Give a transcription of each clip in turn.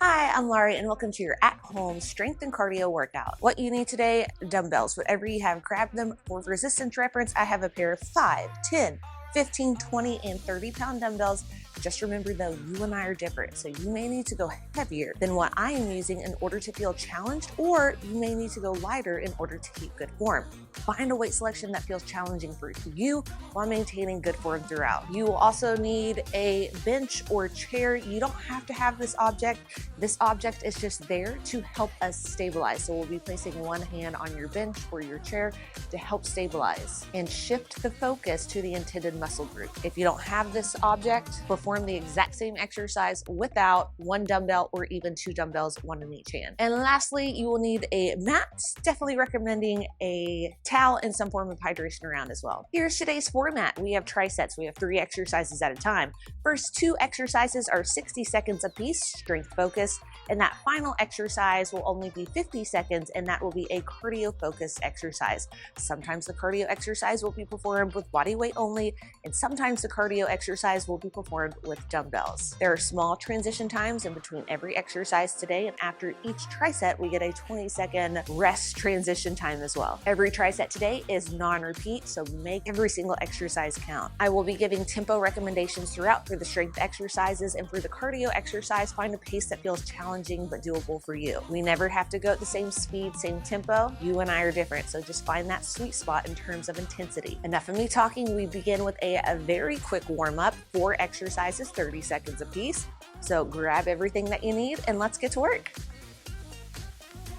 Hi, I'm Larie and welcome to your at-home strength and cardio workout. What you need today, dumbbells. Whatever you have, grab them. For resistance reference, I have a pair of 5, 10, 15, 20, and 30-pound dumbbells. Just remember though, you and I are different, so you may need to go heavier than what I am using in order to feel challenged, or you may need to go lighter in order to keep good form. Find a weight selection that feels challenging for you while maintaining good form throughout. You will also need a bench or chair. You don't have to have this object. This object is just there to help us stabilize. So we'll be placing one hand on your bench or your chair to help stabilize and shift the focus to the intended muscle group. If you don't have this object, perform the exact same exercise without one dumbbell or even 2 dumbbells, one in each hand. And lastly, you will need a mat. Definitely recommending a towel and some form of hydration around as well. Here's today's format. We have trisets. We have 3 exercises at a time. First 2 exercises are 60 seconds apiece, strength focused, and that final exercise will only be 50 seconds, and that will be a cardio focused exercise. Sometimes the cardio exercise will be performed with body weight only, and sometimes the cardio exercise will be performed with dumbbells. There are small transition times in between every exercise today, and after each triset, we get a 20-second rest transition time as well. Every triset today is non-repeat, so make every single exercise count. I will be giving tempo recommendations throughout for the strength exercises, and for the cardio exercise, find a pace that feels challenging but doable for you. We never have to go at the same speed, same tempo. You and I are different, so just find that sweet spot in terms of intensity. Enough of me talking. We begin with a very quick warm-up, 4 exercises, 30 seconds apiece. So grab everything that you need and let's get to work.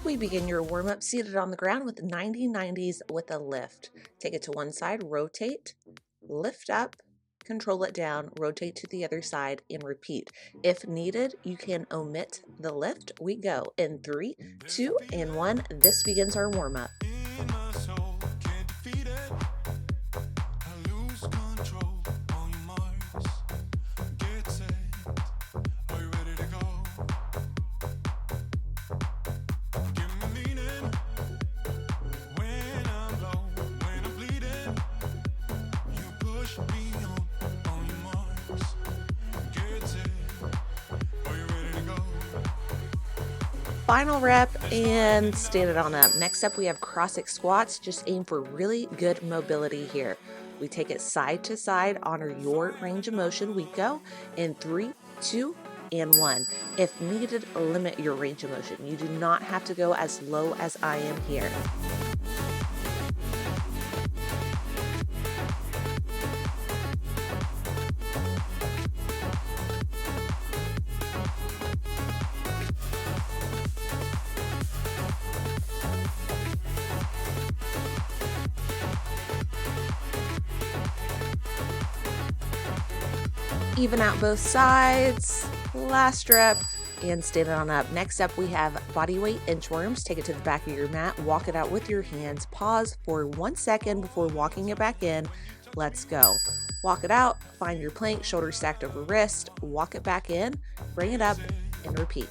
We begin your warm-up seated on the ground with 90-90s with a lift. Take it to one side, rotate, lift up, control it down, rotate to the other side, and repeat. If needed, you can omit the lift. We go in 3, 2, and 1. This begins our warm-up. Final rep and stand it on up. Next up, we have cross-legged squats. Just aim for really good mobility here. We take it side to side, honor your range of motion. We go in 3, 2, and 1. If needed, limit your range of motion. You do not have to go as low as I am here. Even out both sides, last rep, and stand it on up. Next up, we have body weight inchworms. Take it to the back of your mat, walk it out with your hands, pause for 1 second before walking it back in. Let's go. Walk it out, find your plank, shoulder stacked over wrist, walk it back in, bring it up, and repeat.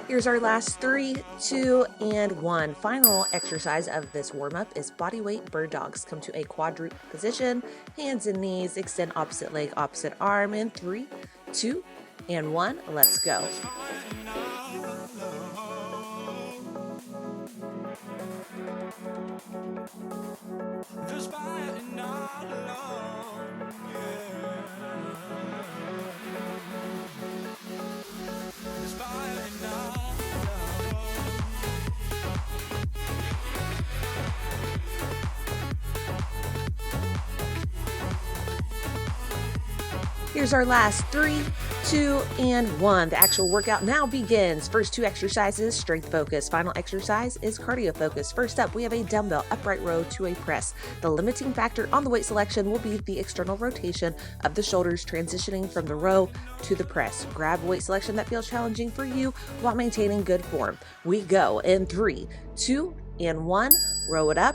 Here's our last 3, 2, and 1. Final exercise of this warm-up is body weight bird dogs. Come to a quadruped position, hands and knees, extend opposite leg, opposite arm in 3, 2, and 1. Let's go. Here's our last 3, 2, and 1. The actual workout now begins. First 2 exercises, strength focus. Final exercise is cardio focus. First up, we have a dumbbell upright row to a press. The limiting factor on the weight selection will be the external rotation of the shoulders transitioning from the row to the press. Grab a weight selection that feels challenging for you while maintaining good form. We go in 3, 2, and 1. Row it up,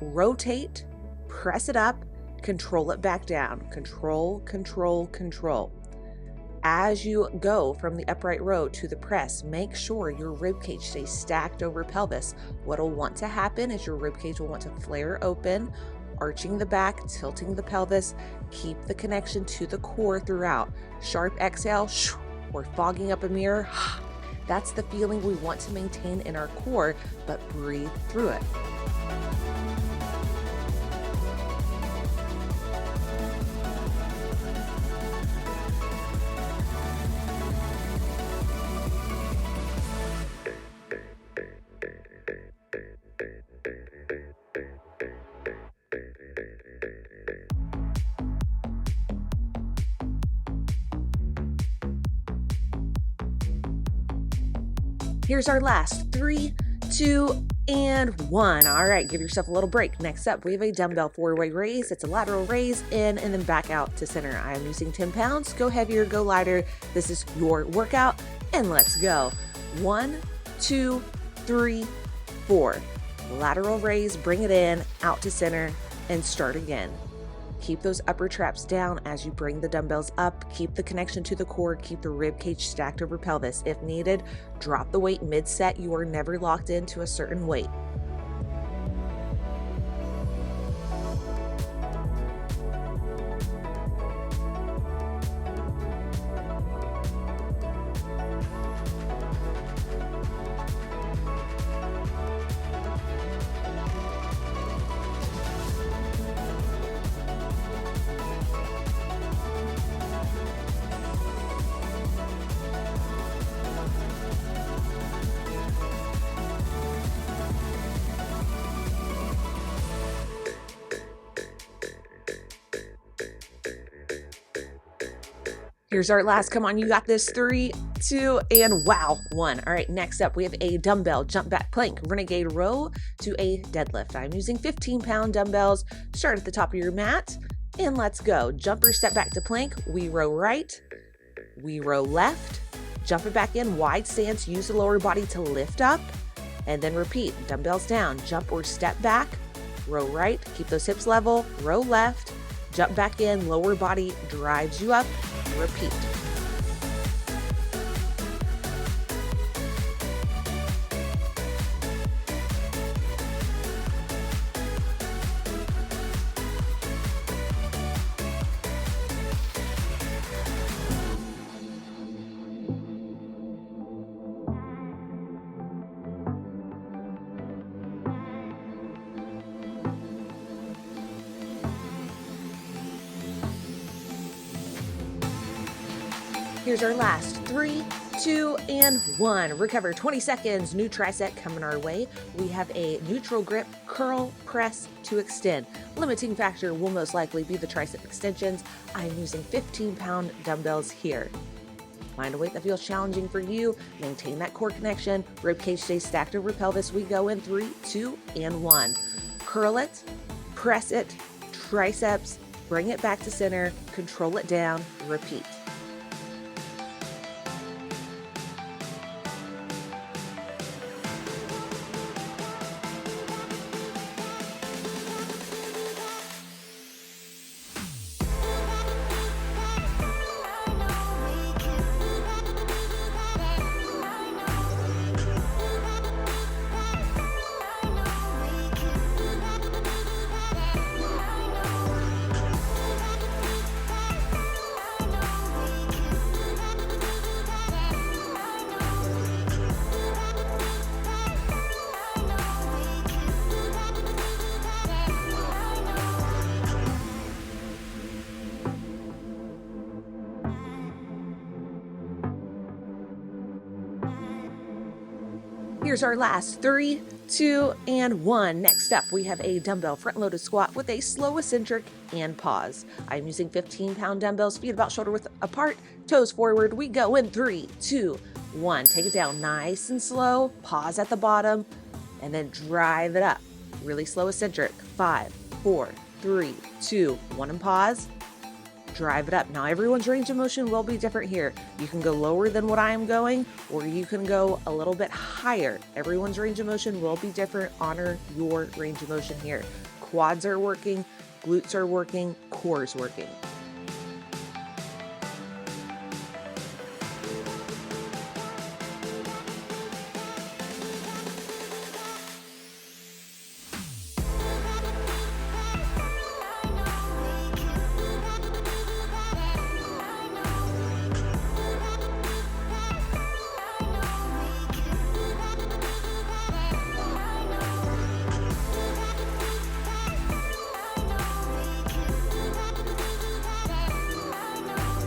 rotate, press it up, control it back down. Control, control, control. As you go from the upright row to the press, make sure your ribcage stays stacked over pelvis. What'll want to happen is your ribcage will want to flare open, arching the back, tilting the pelvis. Keep the connection to the core throughout. Sharp exhale, or fogging up a mirror. That's the feeling we want to maintain in our core, but breathe through it. Here's our last 3, 2, and 1. All right, give yourself a little break. Next up, we have a dumbbell 4-way raise. It's a lateral raise in and then back out to center. I am using 10 pounds. Go heavier, go lighter. This is your workout, and let's go. 1, 2, 3, 4. Lateral raise, bring it in, out to center, and start again. Keep those upper traps down as you bring the dumbbells up. Keep the connection to the core. Keep the rib cage stacked over pelvis. If needed, drop the weight mid-set. You are never locked into a certain weight. Here's our last, come on, you got this, 3, 2, and wow, 1. All right, next up, we have a dumbbell jump back plank, renegade row to a deadlift. I'm using 15-pound dumbbells. Start at the top of your mat, and let's go. Jumper, step back to plank. We row right, we row left, jump it back in, wide stance, use the lower body to lift up, and then repeat. Dumbbells down, jump or step back, row right, keep those hips level, row left, jump back in, lower body drives you up, repeat. Here's our last 3, 2, and 1. Recover 20 seconds. New triset coming our way. We have a neutral grip, curl, press to extend. Limiting factor will most likely be the tricep extensions. I'm using 15-pound dumbbells here. Find a weight that feels challenging for you. Maintain that core connection. Ribcage stays stacked over pelvis. We go in 3, 2, and 1. Curl it, press it, triceps, bring it back to center, control it down, repeat. Here's our last 3, 2, and 1. Next up, we have a dumbbell front-loaded squat with a slow eccentric and pause. I'm using 15-pound dumbbells, feet about shoulder width apart, toes forward. We go in 3, 2, 1. Take it down nice and slow. Pause at the bottom, and then drive it up. Really slow eccentric. 5, 4, 3, 2, 1, and pause. Drive it up. Now everyone's range of motion will be different here. You can go lower than what I am going, or you can go a little bit higher. Everyone's range of motion will be different. Honor your range of motion here. Quads are working, glutes are working, core is working.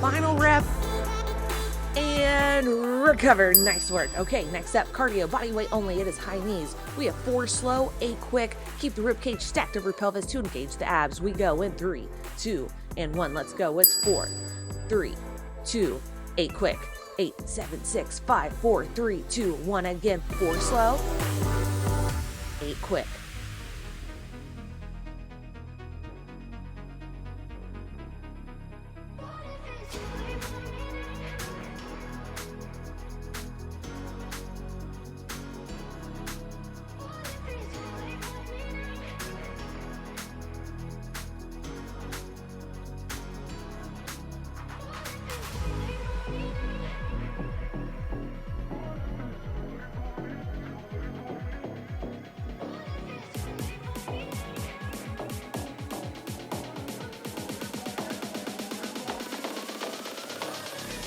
Final rep and recover. Nice work. Okay, next up, cardio, body weight only. It is high knees. We have 4 slow, 8 quick. Keep the rib cage stacked over pelvis to engage the abs. We go in 3, 2, and 1. Let's go. It's 4, 3, 2, 8 quick. 8, 7, 6, 5, 4, 3, 2, 1. Again, 4 slow, 8 quick.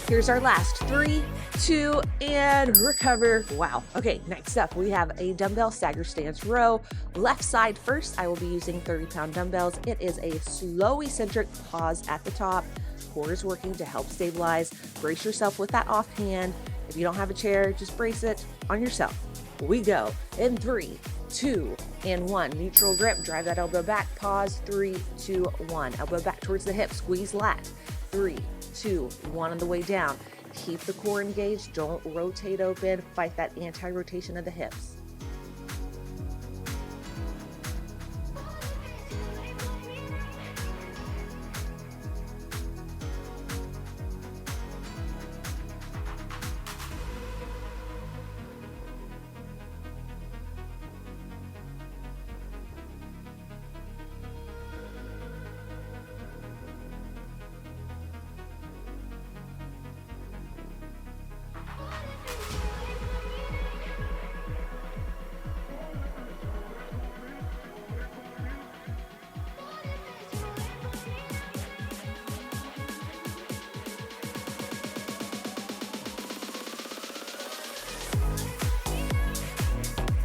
Here's our last 3, 2, and recover. Wow. Okay, next up, we have a dumbbell stagger stance row. Left side first, I will be using 30-pound dumbbells. It is a slow eccentric pause at the top. Core is working to help stabilize. Brace yourself with that offhand. If you don't have a chair, just brace it on yourself. We go in 3, 2, and 1. Neutral grip, drive that elbow back, pause, 3, 2, 1. Elbow back towards the hip, squeeze lat, 3, 2, 1 on the way down. Keep the core engaged, don't rotate open, fight that anti-rotation of the hips.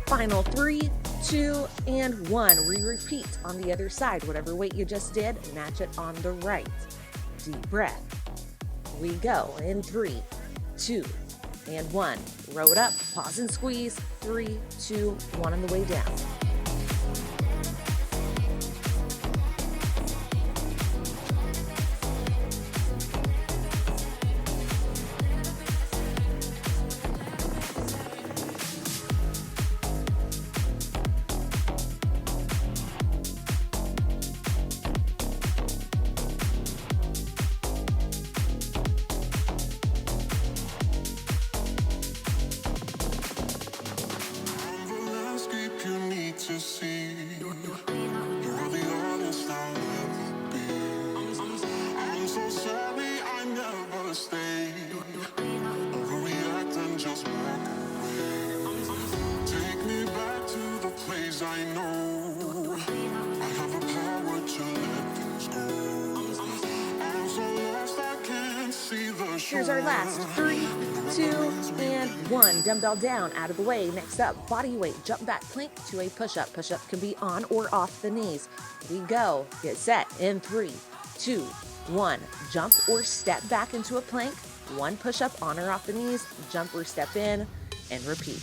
Final 3, 2, and 1. We repeat on the other side. Whatever weight you just did, match it on the right. Deep breath. We go in 3, 2, and 1. Row it up, pause and squeeze. 3, 2, 1 on the way down. To see you're the honest I'll ever be. I'm so sorry I never stayed. Overreact and just walk away. Take me back to the place I know. I have the power to let things go. I'm so lost I can't see the shore. Here's our last 3, 2, and 1. Dumbbell down, out of the way. Next up, body weight, jump back plank to a push-up. Push-up can be on or off the knees. We go. Get set in 3, 2, 1. Jump or step back into a plank. 1 push-up on or off the knees. Jump or step in, and repeat.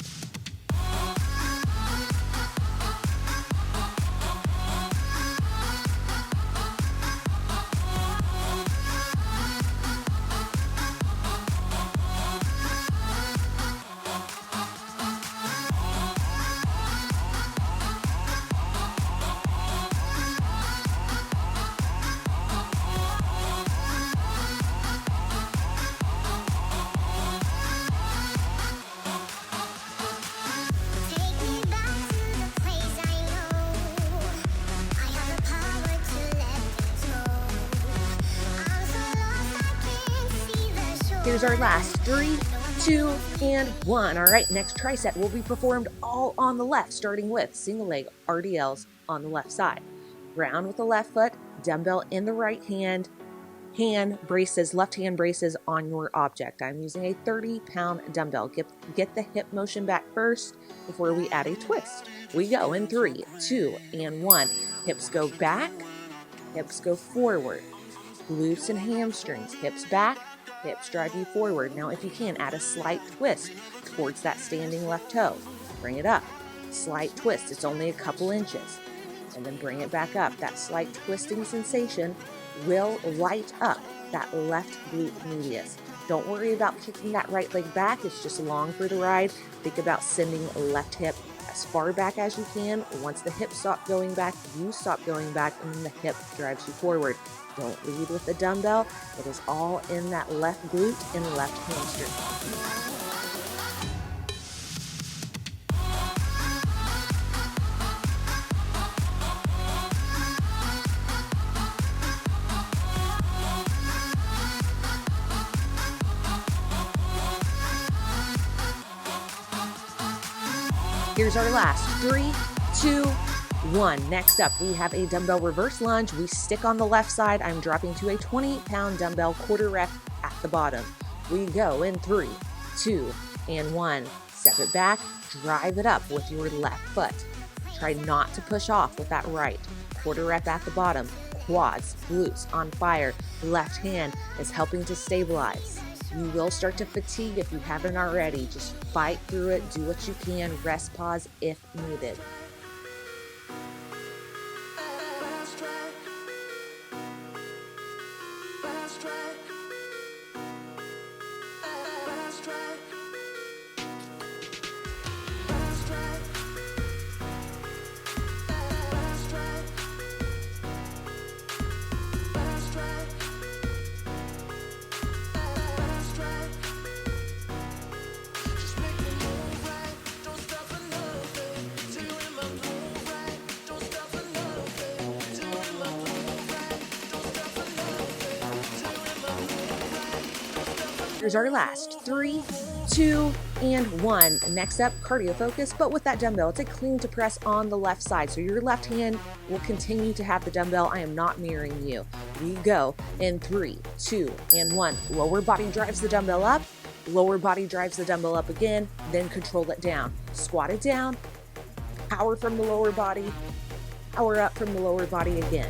Here's our last 3, 2, and 1. All right, next tricep will be performed all on the left, starting with single leg RDLs on the left side. Ground with the left foot, dumbbell in the right hand, left hand braces on your object. I'm using a 30-pound dumbbell. Get the hip motion back first before we add a twist. We go in 3, 2, and 1. Hips go back, hips go forward. Glutes and hamstrings, hips back, hips drive you forward. Now, if you can, add a slight twist towards that standing left toe. Bring it up. Slight twist. It's only a couple inches. And then bring it back up. That slight twisting sensation will light up that left glute medius. Don't worry about kicking that right leg back. It's just along for the ride. Think about sending left hip as far back as you can. Once the hip stops going back, you stop going back, and then the hip drives you forward. Don't lead with the dumbbell. It is all in that left glute and left hamstring. Here's our last 3, 2, 1. Next up, we have a dumbbell reverse lunge. We stick on the left side. I'm dropping to a 20-pound dumbbell quarter rep at the bottom. We go in 3, 2, and 1. Step it back, drive it up with your left foot. Try not to push off with that right. Quarter rep at the bottom. Quads, glutes on fire. Left hand is helping to stabilize. You will start to fatigue if you haven't already. Just fight through it, do what you can, rest, pause if needed. Here's our last 3, 2, and 1. Next up, cardio focus, but with that dumbbell. It's a clean to press on the left side. So your left hand will continue to have the dumbbell. I am not mirroring you. We go in 3, 2, and 1. Lower body drives the dumbbell up. Lower body drives the dumbbell up again. Then control it down. Squat it down. Power from the lower body. Power up from the lower body again.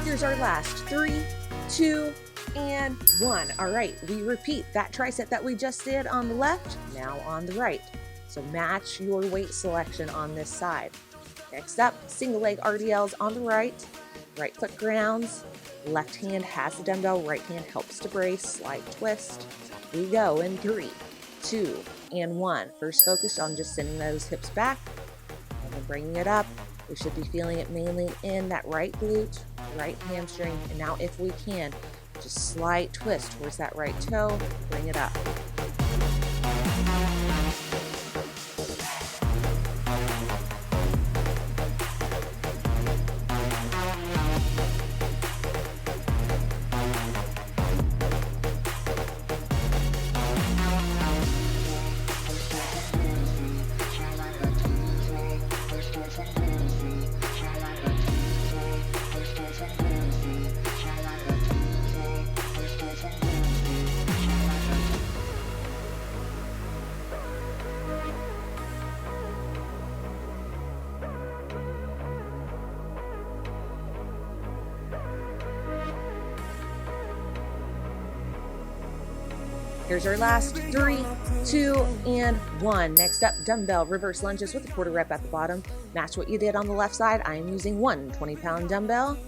Here's our last 3, 2, and 1. All right, we repeat that tricep that we just did on the left, now on the right. So match your weight selection on this side. Next up, single leg RDLs on the right. Right foot grounds. Left hand has the dumbbell. Right hand helps to brace. Slight twist. We go in 3, 2, and 1. First focus on just sending those hips back and then bringing it up. We should be feeling it mainly in that right glute, right hamstring. And now if we can, just slight twist towards that right toe, bring it up. Here's our last 3, 2, and 1. Next up, dumbbell reverse lunges with a quarter rep at the bottom. Match what you did on the left side. I am using one 20-pound dumbbell.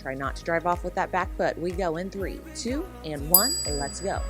Try not to drive off with that back foot. We go in 3, 2, and 1. Let's go.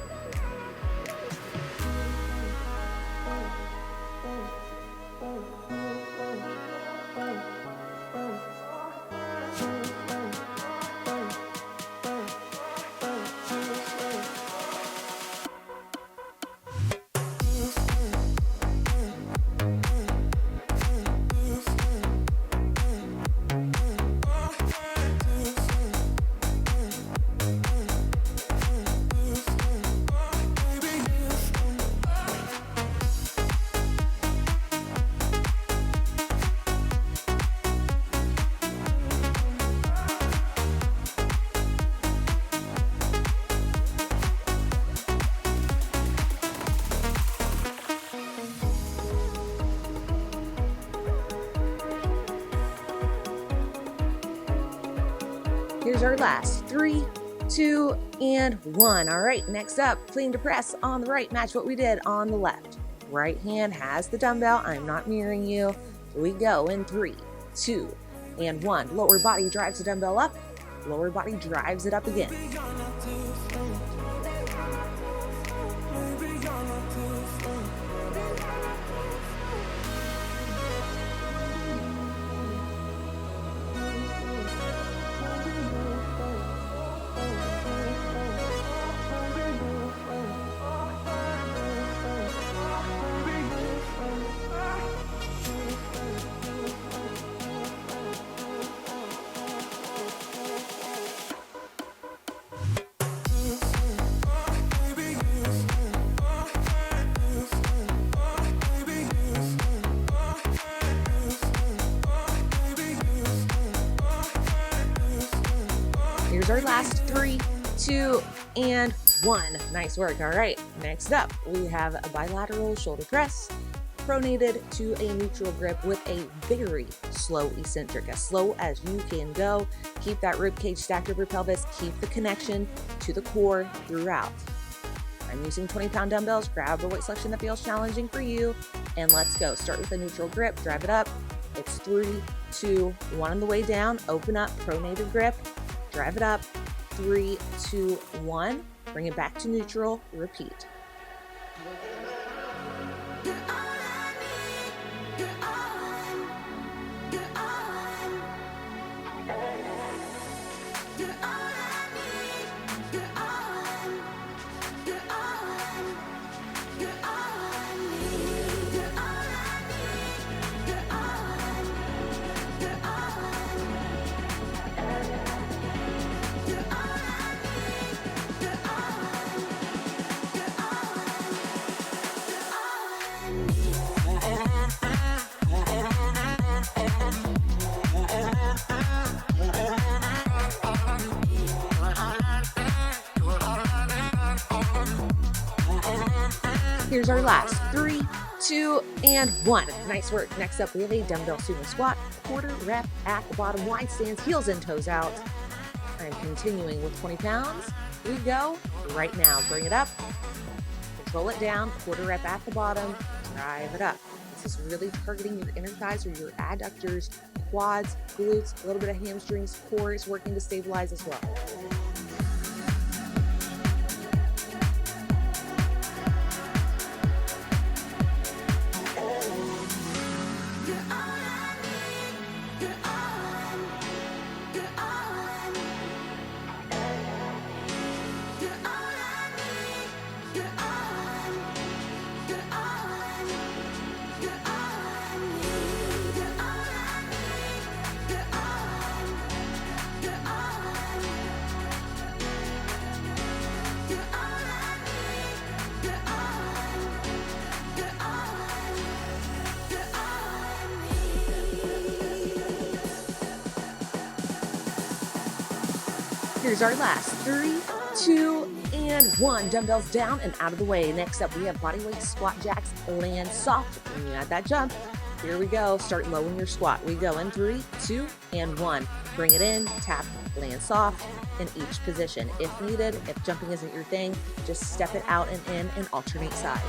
Here's our last 3, 2, and 1. All right, next up, clean to press on the right. Match what we did on the left. Right hand has the dumbbell. I'm not mirroring you. We go in 3, 2, and 1. Lower body drives the dumbbell up. Lower body drives it up again. Here's our last 3, 2, and 1. Nice work. All right, next up, we have a bilateral shoulder press, pronated to a neutral grip with a very slow eccentric, as slow as you can go. Keep that rib cage stacked over pelvis. Keep the connection to the core throughout. I'm using 20-pound dumbbells. Grab a weight selection that feels challenging for you, and let's go. Start with a neutral grip. Drive it up. It's 3, 2, 1 on the way down. Open up, pronated grip. Drive it up, 3, 2, 1. Bring it back to neutral. Repeat. Here's our last 3, 2, and 1. Nice work. Next up, we have a dumbbell sumo squat, quarter rep at the bottom, wide stance, heels and toes out. I'm continuing with 20 pounds. We go right now. Bring it up, control it down, quarter rep at the bottom, drive it up. This is really targeting your inner thighs or your adductors, quads, glutes, a little bit of hamstrings, core is working to stabilize as well. Here's our last 3, 2, and 1. Dumbbells down and out of the way. Next up, we have bodyweight squat jacks. Land soft. When you add that jump, here we go. Start low in your squat. We go in 3, 2, and 1. Bring it in, tap, land soft in each position. If needed, if jumping isn't your thing, just step it out and in and alternate sides.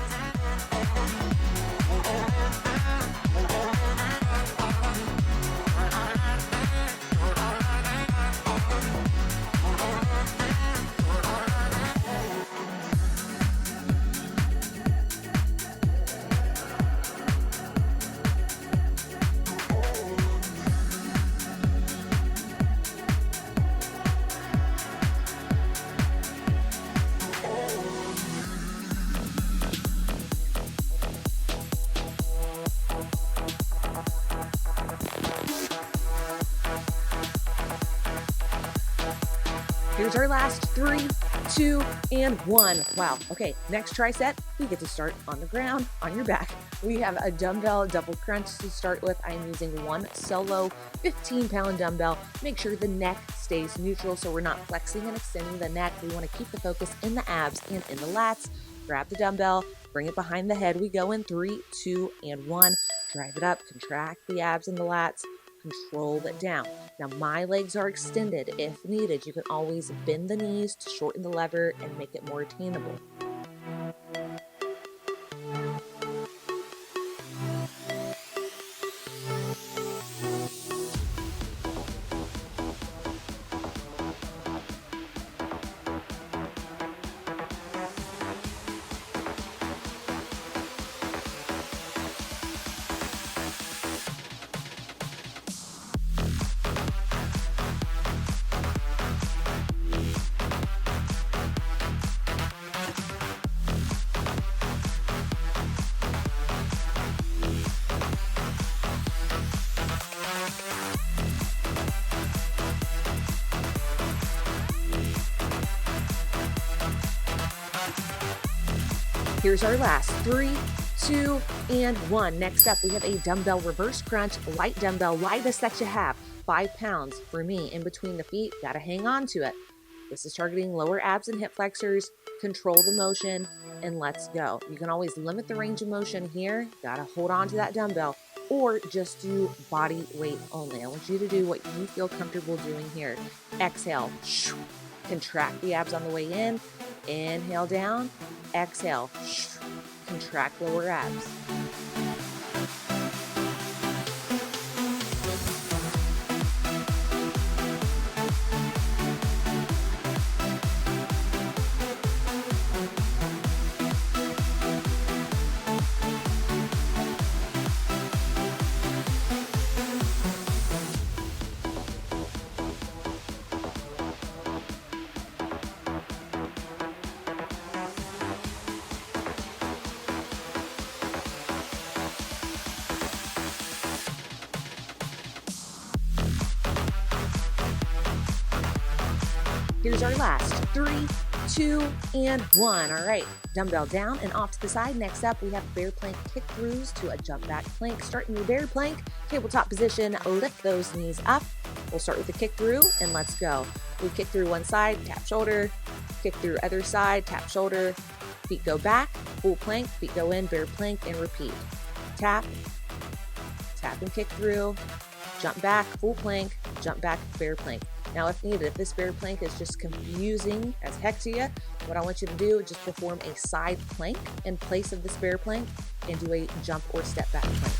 Here's our last 3, 2, and 1. Wow. Okay, next tricep, we get to start on the ground, on your back. We have a dumbbell double crunch to start with. I'm using one solo 15-pound dumbbell. Make sure the neck stays neutral so we're not flexing and extending the neck. We want to keep the focus in the abs and in the lats. Grab the dumbbell, bring it behind the head. We go in 3, 2, and 1. Drive it up, contract the abs and the lats. Control it down. Now my legs are extended. If needed, you can always bend the knees to shorten the lever and make it more attainable. Here's our last 3, 2, and 1. Next up, we have a dumbbell reverse crunch, light dumbbell, lightest that you have, 5 pounds. For me, in between the feet, gotta hang on to it. This is targeting lower abs and hip flexors. Control the motion, and let's go. You can always limit the range of motion here. Gotta hold on to that dumbbell, or just do body weight only. I want you to do what you feel comfortable doing here. Exhale, contract the abs on the way in. Inhale down, exhale, contract lower abs. Here's our last 3, 2, and 1. All right, dumbbell down and off to the side. Next up, we have bear plank kick throughs to a jump back plank. Starting your bear plank, tabletop position, lift those knees up. We'll start with the kick through and let's go. We kick through one side, tap shoulder, kick through other side, tap shoulder, feet go back, full plank, feet go in, bear plank, and repeat. Tap, tap and kick through, jump back, full plank, jump back, bear plank. Now, if needed, if this bear plank is just confusing as heck to you, what I want you to do is just perform a side plank in place of this bear plank and do a jump or step back plank.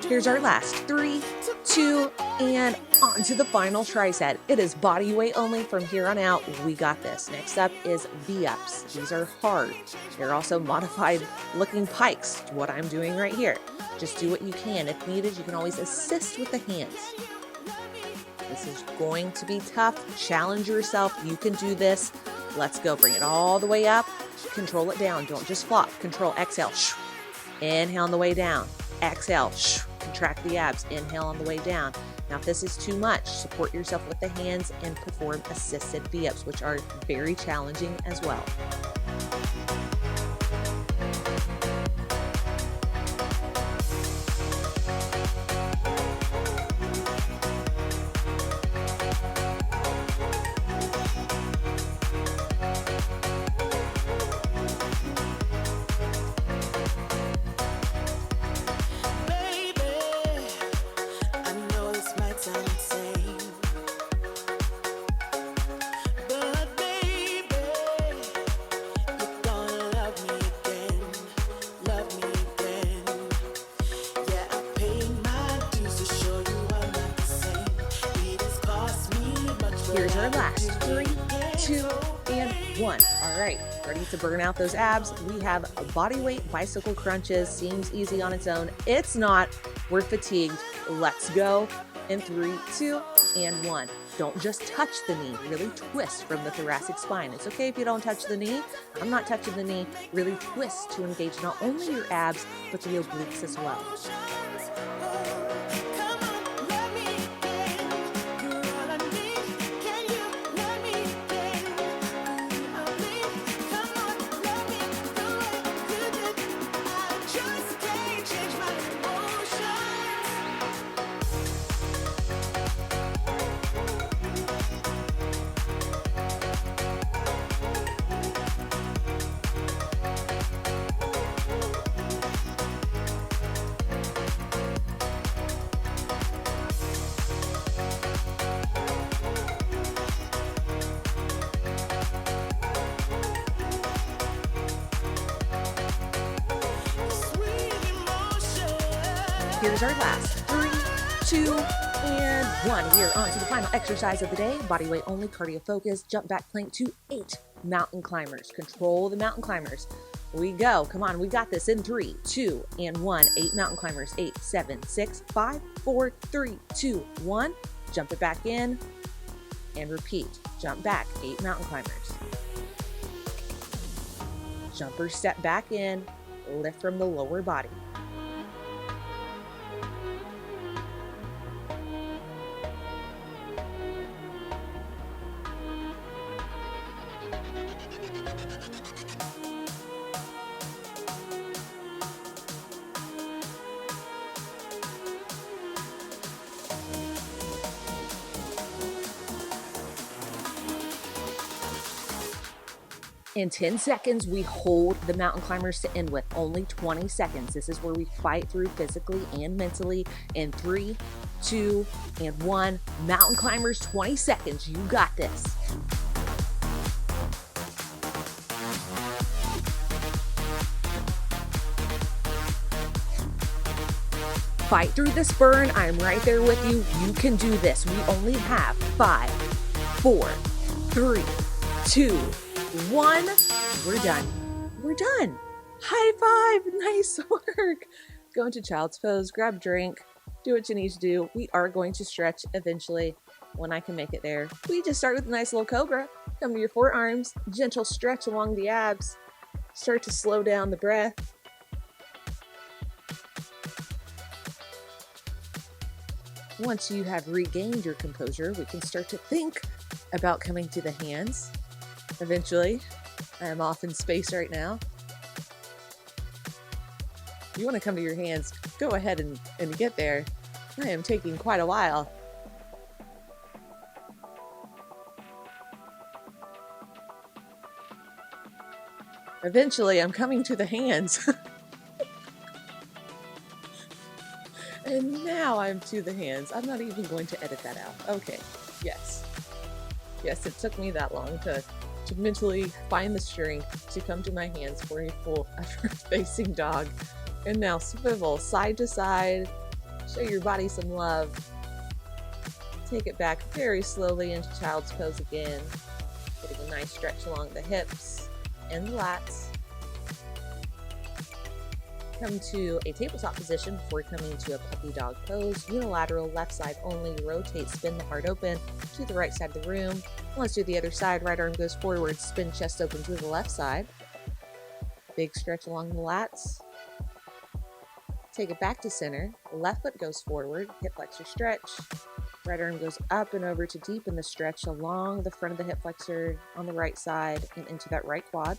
Here's our last 3, 2, and on to the final tricep. It is body weight only from here on out. We got this. Next up is V-ups. These are hard. They're also modified looking pikes, what I'm doing right here. Just do what you can. If needed, you can always assist with the hands. This is going to be tough. Challenge yourself. You can do this. Let's go. Bring it all the way up. Control it down. Don't just flop. Control. Exhale. Inhale on the way down. Exhale. Contract the abs. Inhale on the way down. Now, if this is too much, support yourself with the hands and perform assisted V-ups, which are very challenging as well. Here's our last 3, 2, and one. All right, ready to burn out those abs. We have a body weight bicycle crunches. Seems easy on its own. It's not. We're fatigued. Let's go. In 3, 2, and 1. Don't just touch the knee. Really twist from the thoracic spine. It's okay if you don't touch the knee. I'm not touching the knee. Really twist to engage not only your abs, but the obliques as well. Here's our last 3, 2, and 1. We are on to the final exercise of the day. Body weight only, cardio focus, jump back plank to 8 mountain climbers. Control the mountain climbers. We go. Come on, we got this in 3, 2, and 1. 8 mountain climbers. 8, 7, 6, 5, 4, 3, 2, 1. Jump it back in and repeat. Jump back. 8 mountain climbers. Jumper step back in. Lift from the lower body. In 10 seconds, we hold the mountain climbers to end with. Only 20 seconds. This is where we fight through physically and mentally. In 3, 2, and 1. Mountain climbers, 20 seconds. You got this. Fight through this burn. I'm right there with you. You can do this. We only have 5, 4, 3, 2, 1. We're done. We're done. High five. Nice work. Go into child's pose, grab a drink, do what you need to do. We are going to stretch eventually when I can make it there. We just start with a nice little cobra. Come to your forearms, gentle stretch along the abs. Start to slow down the breath. Once you have regained your composure, we can start to think about coming to the hands. Eventually, I am off in space right now. If you want to come to your hands, go ahead and get there. I am taking quite a while. Eventually, I'm coming to the hands. And now I'm to the hands. I'm not even going to edit that out. Okay, yes. Yes, it took me that long to mentally find the strength to come to my hands for a full facing dog. And now swivel side to side. Show your body some love. Take it back very slowly into child's pose again. Getting a nice stretch along the hips and the lats. Come to a tabletop position before coming to a puppy dog pose. Unilateral, left side only. Rotate, spin the heart open to the right side of the room. Let's do the other side. Right arm goes forward, spin chest open to the left side. Big stretch along the lats. Take it back to center. Left foot goes forward, hip flexor stretch. Right arm goes up and over to deepen the stretch along the front of the hip flexor on the right side and into that right quad.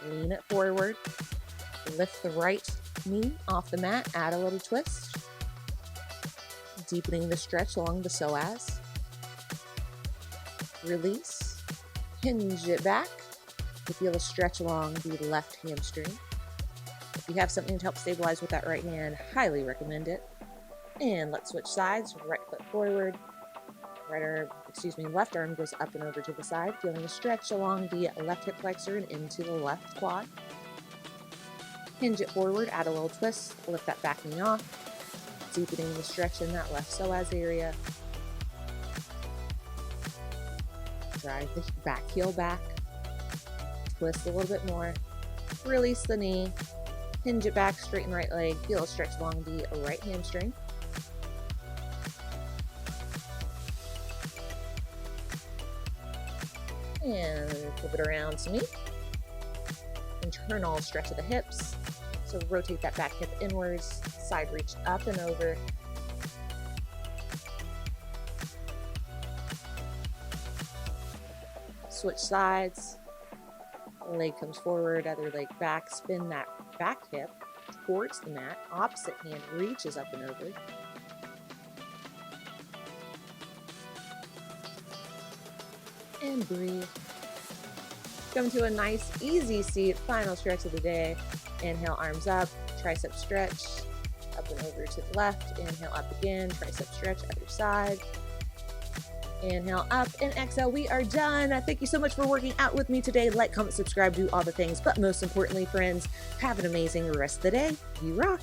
Lean it forward. Lift the right knee off the mat, add a little twist. Deepening the stretch along the psoas. Release. Hinge it back. You feel a stretch along the left hamstring. If you have something to help stabilize with that right hand, highly recommend it. And let's switch sides. Right foot forward. Left arm goes up and over to the side, feeling a stretch along the left hip flexor and into the left quad. Hinge it forward, add a little twist, lift that back knee off, deepening the stretch in that left psoas area. Drive the back heel back, twist a little bit more, release the knee, hinge it back, straighten right leg, feel a stretch along the right hamstring. And flip it around to me. Internal stretch of the hips. So rotate that back hip inwards, side reach up and over. Switch sides. Leg comes forward, other leg back. Spin that back hip towards the mat. Opposite hand reaches up and over. And breathe. Come to a nice, easy seat. Final stretch of the day. Inhale, arms up, tricep stretch, up and over to the left. Inhale, up again, tricep stretch, other side. Inhale, up, and exhale. We are done. Thank you so much for working out with me today. Like, comment, subscribe, do all the things. But most importantly, friends, have an amazing rest of the day. You rock.